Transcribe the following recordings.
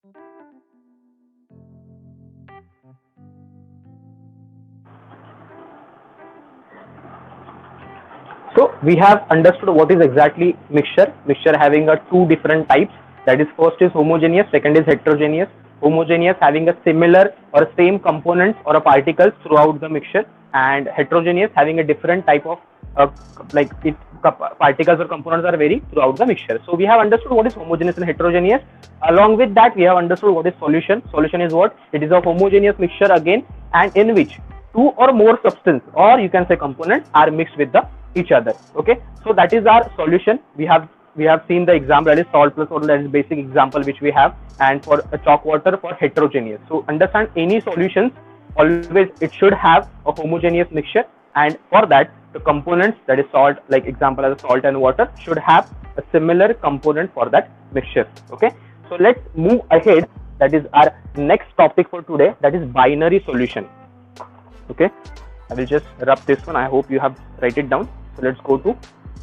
So we have understood what is exactly mixture. Mixture having a two different types. That is, first is homogeneous, second is heterogeneous. Homogeneous having a similar or same components or a particles throughout the mixture, and heterogeneous having a different type of like it particles or components are vary throughout the mixture. So we have understood what is homogeneous and heterogeneous. Along with that, we have understood what is solution. Solution is what? It is a homogeneous mixture again, and in which two or more substance, or you can say components, are mixed with the each other. Okay, so that is our solution. We have seen the example, that is salt plus water, that is basic example which we have, and for a chalk water for heterogeneous. So understand, any solutions always it should have a homogeneous mixture, and for that the components, that is salt, like example as salt and water, should have a similar component for that mixture. Okay, so let's move ahead. That is our next topic for today, that is binary solution. Okay, I will just rub this one. I hope you have write it down. So let's go to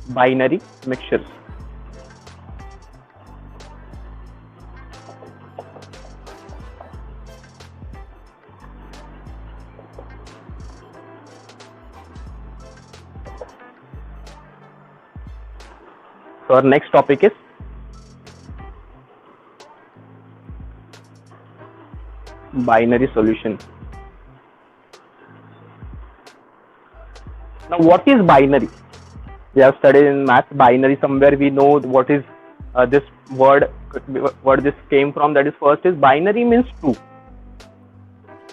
binary mixtures. So our next topic is binary solution. Now, what is binary? We have studied in math binary. Somewhere we know what is this word this came from. That is, first is binary means two.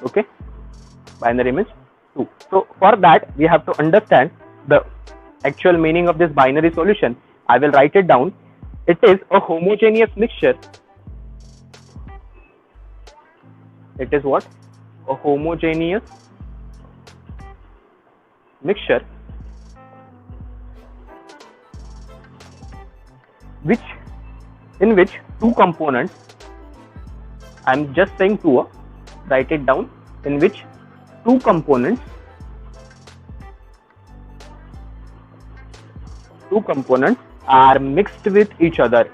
Okay, binary means two. So for that we have to understand the actual meaning of this binary solution. I will write it down. It is a homogeneous mixture. It is what? A homogeneous mixture in which two components, I am just saying two, write it down, in which two components are mixed with each other.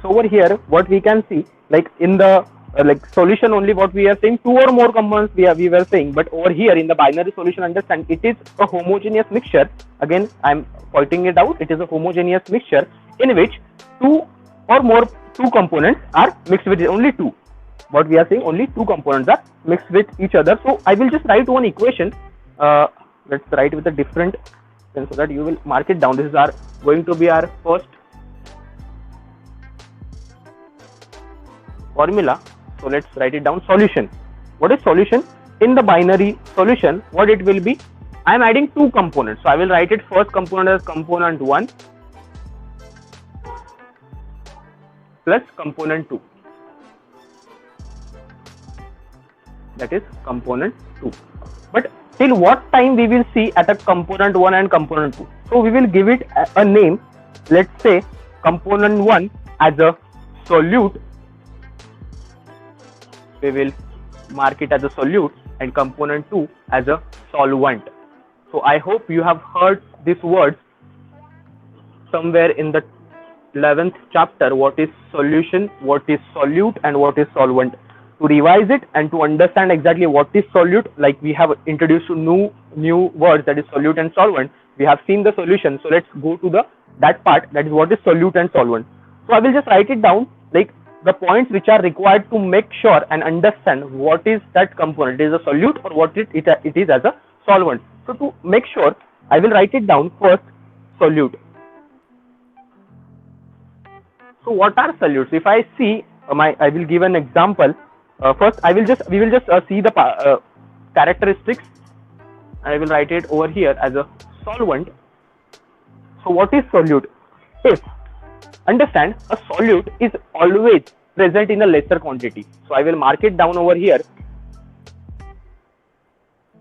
So over here what we can see, like in the like solution only what we are saying, two or more components we were saying, but over here in the binary solution, understand it is a homogeneous mixture. Again I am pointing it out, it is a homogeneous mixture in which two components are mixed with only two. What we are saying, only two components are mixed with each other. So I will just write one equation. Let's write with a different pen so that you will mark it down. This is going to be our first formula. So let's write it down. Solution. What is solution? In the binary solution, what it will be? I am adding two components. So I will write it first component as component 1 plus component 2. That is component 2. But till what time we will see at a component 1 and component 2? So we will give it a name. Let's say component 1 as a solute. We will mark it as a solute, and component 2 as a solvent. So I hope you have heard these words somewhere in the 11th chapter. What is solution, what is solute, and what is solvent. To revise it and to understand exactly what is solute, like we have introduced to new words, that is solute and solvent. We have seen the solution. So let's go to that part, that is what is solute and solvent. So I will just write it down, like the points which are required to make sure and understand what is that component. It is a solute or what it is as a solvent. So to make sure, I will write it down. First, solute. So what are solutes? If I see I will give an example. First, we will just see the characteristics. I will write it over here as a solvent. So what is solute? If understand, a solute is always present in a lesser quantity. So I will mark it down over here.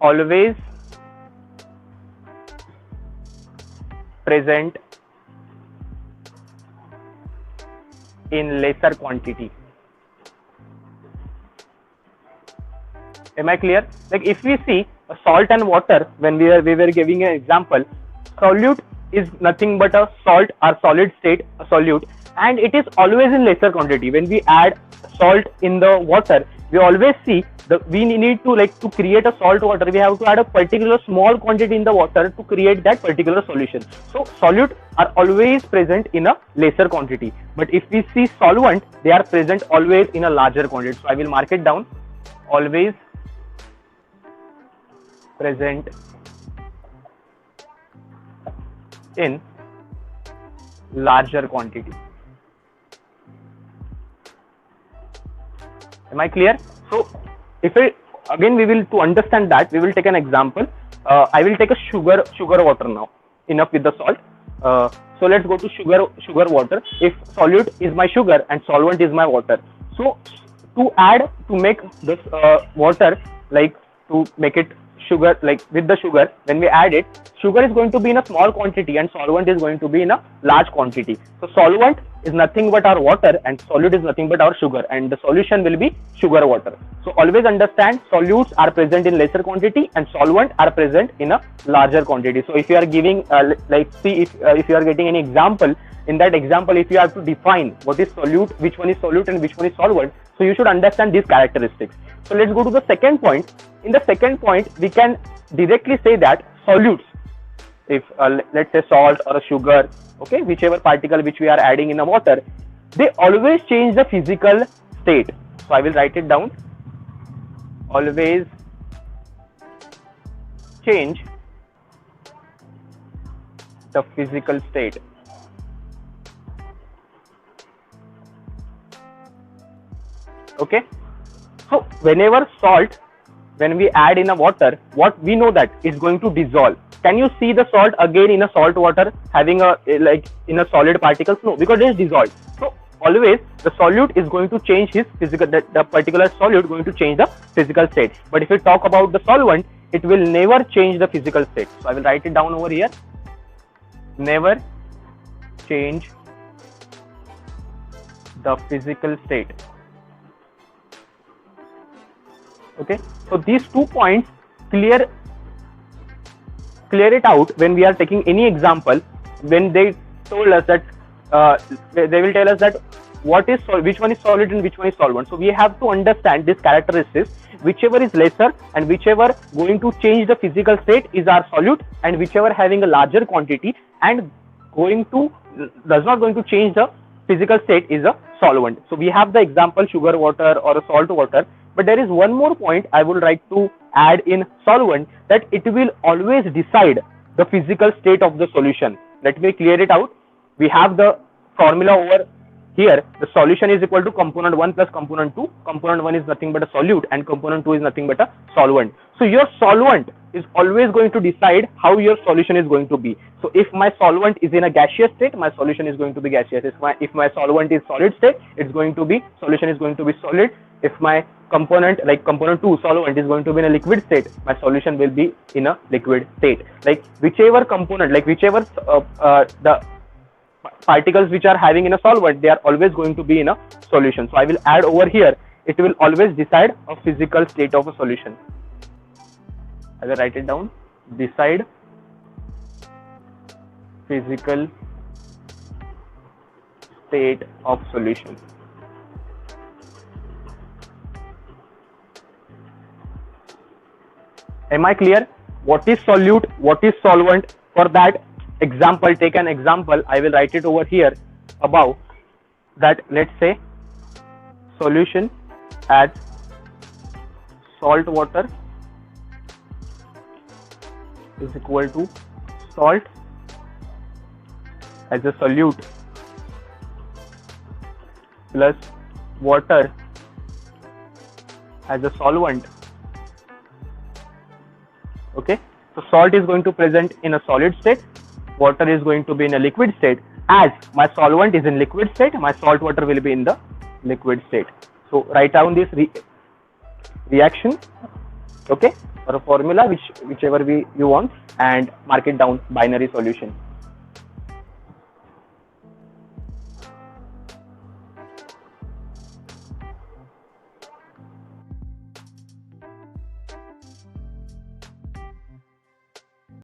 Always present in lesser quantity. Am I clear? Like if we see a salt and water, when we were giving an example, solute is nothing but a salt or solid state, a solute, and it is always in lesser quantity. When we add salt in the water, we always see we need to, like, to create a salt water, we have to add a particular small quantity in the water to create that particular solution. So solute are always present in a lesser quantity, but if we see solvent, they are present always in a larger quantity. So I will mark it down, always present in larger quantity. Am I clear? So if again we will, to understand that, we will take an example. I will take a sugar water now, enough with the salt. So let's go to sugar water. If solute is my sugar and solvent is my water, so to make this water, like to make it sugar, like with the sugar, when we add it, sugar is going to be in a small quantity and solvent is going to be in a large quantity. So solvent is nothing but our water and solute is nothing but our sugar, and the solution will be sugar water. So always understand, solutes are present in lesser quantity and solvent are present in a larger quantity. So if you are giving like, see if you are getting any example, in that example if you have to define what is solute, which one is solute and which one is solvent, so you should understand these characteristics. So let's go to the second point. In the second point, we can directly say that solutes, if let's say salt or a sugar, okay, whichever particle which we are adding in the water, they always change the physical state. So I will write it down, always change the physical state. Okay, so whenever salt, when we add in a water, what we know that is going to dissolve. Can you see the salt again in a salt water having a, like, in a solid particles? No, because it is dissolved. So always the solute is going to change his physical, the particular solute going to change the physical state. But if we talk about the solvent, it will never change the physical state. So I will write it down over here, never change the physical state. Okay, so these 2 points clear it out when we are taking any example. When they told us that they will tell us that which one is solid and which one is solvent. So we have to understand these characteristics. Whichever is lesser and whichever going to change the physical state is our solute, and whichever having a larger quantity and does not going to change the physical state is a solvent. So we have the example sugar water or a salt water. But there is one more point I would like to add in solvent, that it will always decide the physical state of the solution. Let me clear it out. We have the formula over here. The solution is equal to component 1 plus component 2. Component 1 is nothing but a solute and component 2 is nothing but a solvent. So your solvent is always going to decide how your solution is going to be. So if my solvent is in a gaseous state, my solution is going to be gaseous. If my solvent is solid state, solution is going to be solid. If my component, like component 2 solvent, is going to be in a liquid state, my solution will be in a liquid state. Like whichever component, like whichever the particles which are having in a solvent, they are always going to be in a solution. So I will add over here, it will always decide a physical state of a solution. I will write it down, decide physical state of solution. Am I clear? What is solute? What is solvent? For that example, take an example. I will write it over here above. That let's say solution as salt water is equal to salt as a solute plus water as a solvent. Okay, so salt is going to present in a solid state, water is going to be in a liquid state. As my solvent is in liquid state, my salt water will be in the liquid state. So write down this reaction, okay, or a formula, whichever you want, and mark it down, binary solution.